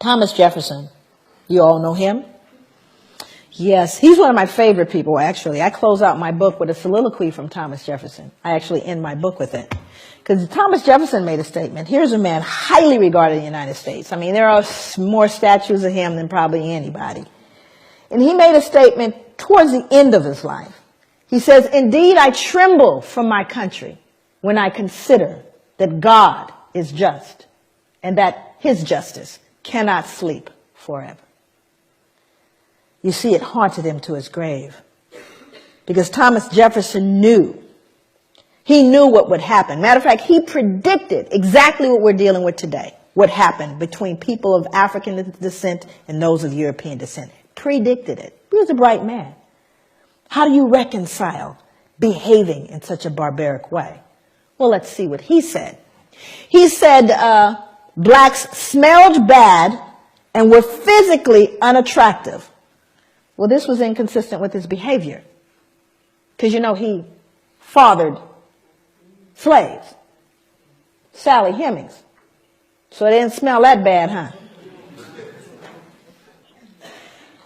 Thomas Jefferson. You all know him? Yes, he's one of my favorite people, actually. I close out my book with a soliloquy from Thomas Jefferson. I actually end my book with it. Because Thomas Jefferson made a statement. Here's a man highly regarded in the United States. I mean, there are more statues of him than probably anybody. And he made a statement towards the end of his life. He says, "Indeed, I tremble for my country when I consider that God is just and that his justice cannot sleep forever." You see, it haunted him to his grave. Because Thomas Jefferson knew. He knew what would happen. Matter of fact, he predicted exactly what we're dealing with today. What happened between people of African descent and those of European descent. Predicted it. He was a bright man. How do you reconcile behaving in such a barbaric way? Well, let's see what he said. He said blacks smelled bad and were physically unattractive. Well, this was inconsistent with his behavior. Because, you know, he fathered slaves. Sally Hemings. So they didn't smell that bad, huh?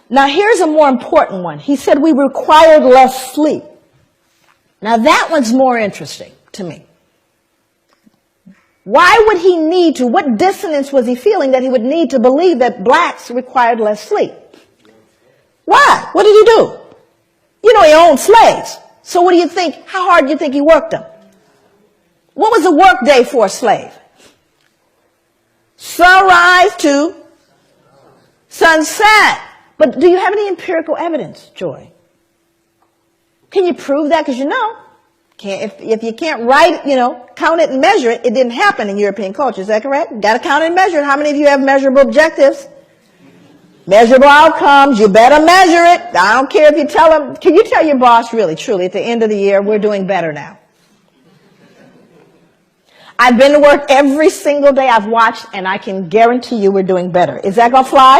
Now, here's a more important one. He said we required less sleep. Now, that one's more interesting to me. Why would he need to? What dissonance was he feeling that he would need to believe that blacks required less sleep? Why? What did he do? You know, he owned slaves. So what do you think? How hard do you think he worked them? What was a work day for a slave? Sunrise to sunset. But do you have any empirical evidence, Joy? Can you prove that? Because you know, if you can't write, count it and measure it, it didn't happen in European culture. Is that correct? Got to count it and measure it. How many of you have measurable objectives? Measurable outcomes, you better measure it. I don't care if you tell them. Can you tell your boss really, truly, at the end of the year, we're doing better now? I've been to work every single day I've watched, and I can guarantee you we're doing better. Is that going to fly?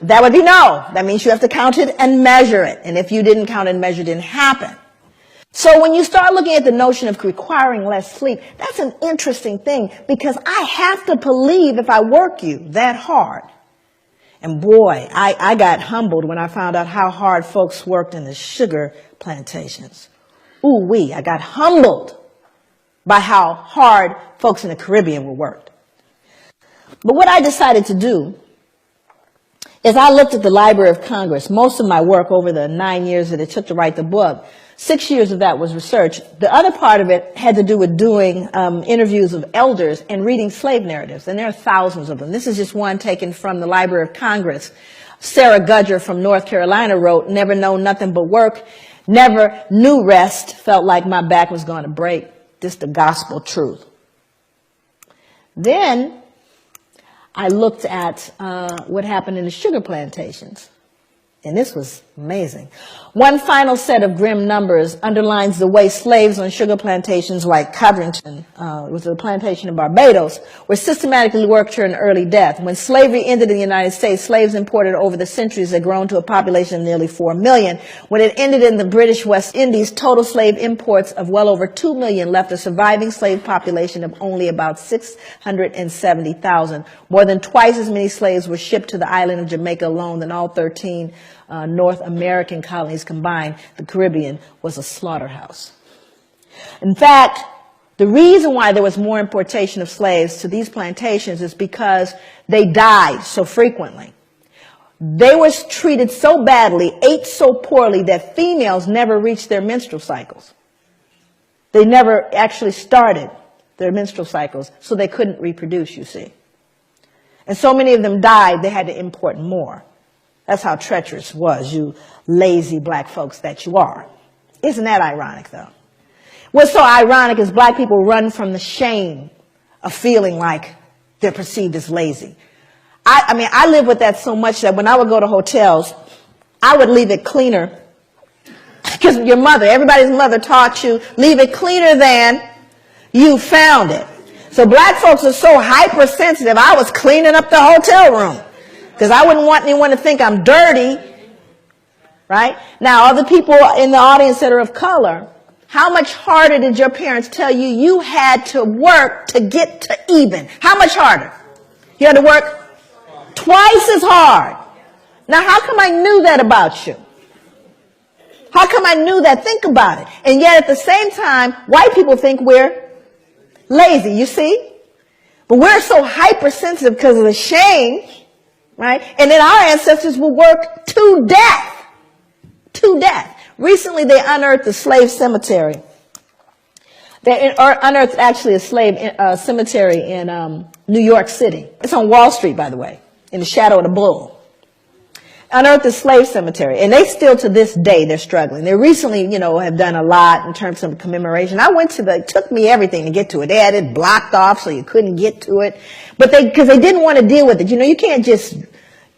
That would be no. That means you have to count it and measure it. And if you didn't count it and measure it, it didn't happen. So when you start looking at the notion of requiring less sleep, that's an interesting thing, because I have to believe if I work you that hard. And boy, I got humbled when I found out how hard folks worked in the sugar plantations. Ooh-wee, I got humbled by how hard folks in the Caribbean were worked. But what I decided to do is I looked at the Library of Congress. Most of my work over the 9 years that it took to write the book, 6 years of that was research. The other part of it had to do with doing interviews of elders and reading slave narratives, and there are thousands of them. This is just one taken from the Library of Congress. Sarah Gudger from North Carolina wrote, "Never known nothing but work, never knew rest, felt like my back was going to break." This is the gospel truth. Then I looked at what happened in the sugar plantations. And this was amazing. One final set of grim numbers underlines the way slaves on sugar plantations like Codrington, it was a plantation in Barbados, were systematically worked to an early death. When slavery ended in the United States, slaves imported over the centuries had grown to a population of nearly 4 million. When it ended in the British West Indies, total slave imports of well over 2 million left a surviving slave population of only about 670,000. More than twice as many slaves were shipped to the island of Jamaica alone than all 13 North American colonies combined. The Caribbean was a slaughterhouse. In fact, the reason why there was more importation of slaves to these plantations is because they died so frequently. They were treated so badly, ate so poorly, that females never reached their menstrual cycles. They never actually started their menstrual cycles, so they couldn't reproduce, you see. And so many of them died, they had to import more. That's how treacherous was, you lazy black folks that you are. Isn't that ironic, though? What's so ironic is black people run from the shame of feeling like they're perceived as lazy. I live with that so much that when I would go to hotels, I would leave it cleaner. Because your mother, everybody's mother taught you, leave it cleaner than you found it. So black folks are so hypersensitive, I was cleaning up the hotel room. Because I wouldn't want anyone to think I'm dirty, right? Now, other people in the audience that are of color, how much harder did your parents tell you you had to work to get to even? How much harder? You had to work Twice as hard. Now, how come I knew that about you? How come I knew that? Think about it. And yet at the same time, white people think we're lazy, you see? But we're so hypersensitive because of the shame, right? And then our ancestors will work to death. To death. Recently, they unearthed the slave cemetery. They unearthed actually a slave cemetery in New York City. It's on Wall Street, by the way, in the shadow of the bull. Unearthed the slave cemetery, and they still to this day they're struggling. They recently, have done a lot in terms of commemoration. I went to it took me everything to get to it. They had it blocked off so you couldn't get to it, but because they didn't want to deal with it. You can't just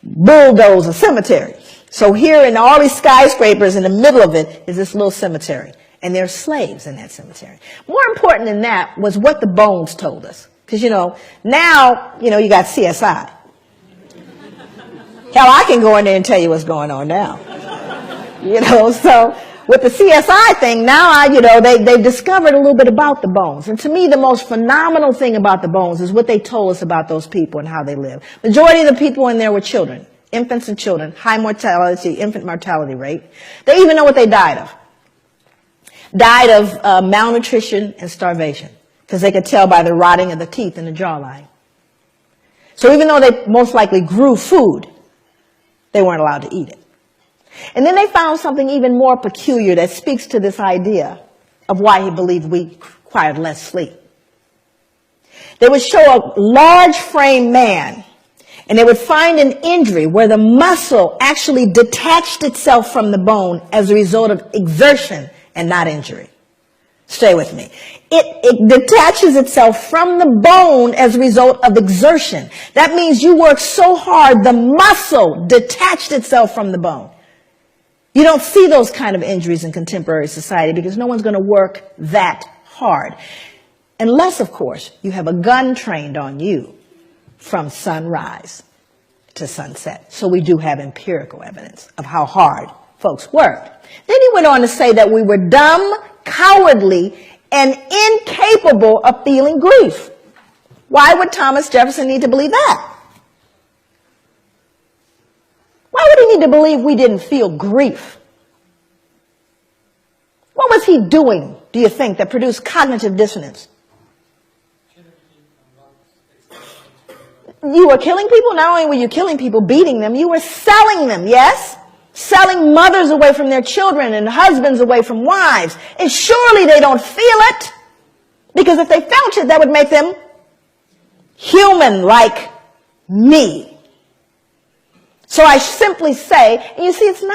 bulldoze a cemetery. So here in all these skyscrapers in the middle of it is this little cemetery, and there are slaves in that cemetery. More important than that was what the bones told us, because now you got CSI. Hell, I can go in there and tell you what's going on now. So with the CSI thing, now they've discovered a little bit about the bones. And to me, the most phenomenal thing about the bones is what they told us about those people and how they live. Majority of the people in there were children, infants and children, high mortality, infant mortality rate. They even know what they died of. Died of malnutrition and starvation, because they could tell by the rotting of the teeth and the jawline. So even though they most likely grew food, they weren't allowed to eat it. And then they found something even more peculiar that speaks to this idea of why he believed we required less sleep. They would show a large frame man, and they would find an injury where the muscle actually detached itself from the bone as a result of exertion and not injury. Stay with me. It detaches itself from the bone as a result of exertion. That means you work so hard, the muscle detached itself from the bone. You don't see those kind of injuries in contemporary society because no one's going to work that hard. Unless, of course, you have a gun trained on you from sunrise to sunset. So we do have empirical evidence of how hard folks worked. Then he went on to say that we were dumb, cowardly, and incapable of feeling grief. Why would Thomas Jefferson need to believe that? Why would he need to believe we didn't feel grief? What was he doing, do you think, that produced cognitive dissonance? You were killing people. Not only were you killing people, beating them, you were selling them, yes? Selling mothers away from their children and husbands away from wives. And surely they don't feel it. Because if they felt it, that would make them human like me. So I simply say, and you see, it's not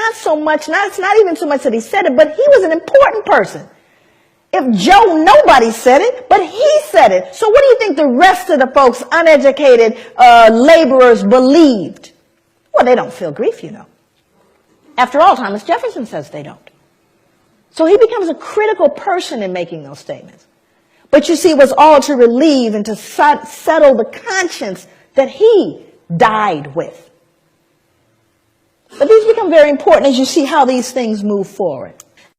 even so much that he said it, but he was an important person. If Joe, nobody said it, but he said it. So what do you think the rest of the folks, uneducated laborers, believed? Well, they don't feel grief, After all, Thomas Jefferson says they don't. So he becomes a critical person in making those statements. But you see, it was all to relieve and to settle the conscience that he died with. But these become very important as you see how these things move forward.